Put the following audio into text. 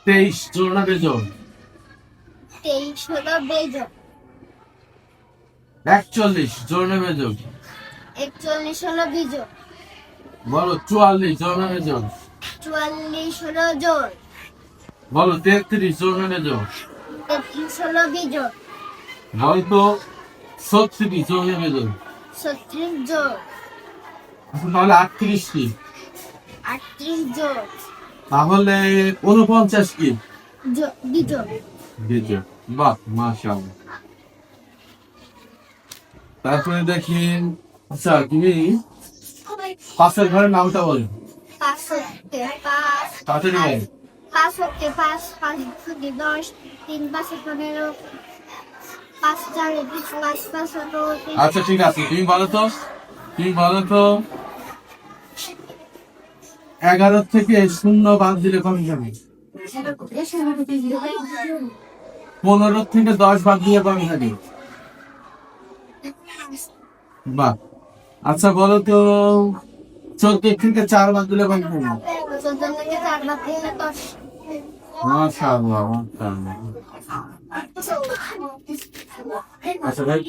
23 জোর না বেজোর? 23 হলো বেজোড়। 41 জোর না বেজোর? 41 হলো বিজোড়। বলো 44 জোর না বেজোর? 44 হলো জোড়। বলো 33 জোর না বেজোর? 33 হলো বিজোড়। বল তো 36 জোর না বেজোর? 36 জোড়। তাহলে 38 কি? 38 জোড়। তাহলে 49 কি? বিজোড়। বেজোর। বাহ, মাশাআল্লাহ। তারপরে দেখেন, আচ্ছা তুমি পাঁচের ঘরের নামটা বলো। 5 হচ্ছে 5। তাড়াতাড়ি বলো। 5 হচ্ছে 5, 5 হচ্ছে 10, 3 5 15, 5 4 20, 5 5 15। আচ্ছা ঠিক আছে, তুমি বলো তো, তুমি বলো তো 11 থেকে 0 বাদ দিলে কত যাবে? 15 থেকে 10 বাদ দিয়ে কত যাবে? বাহ। আচ্ছা বলো তো 14 থেকে 4 বাদ দিলে কত যাবে? 14 থেকে 4 বাদ দিলে 10। মাশাআল্লাহ, মাশাআল্লাহ। আচ্ছা ভাই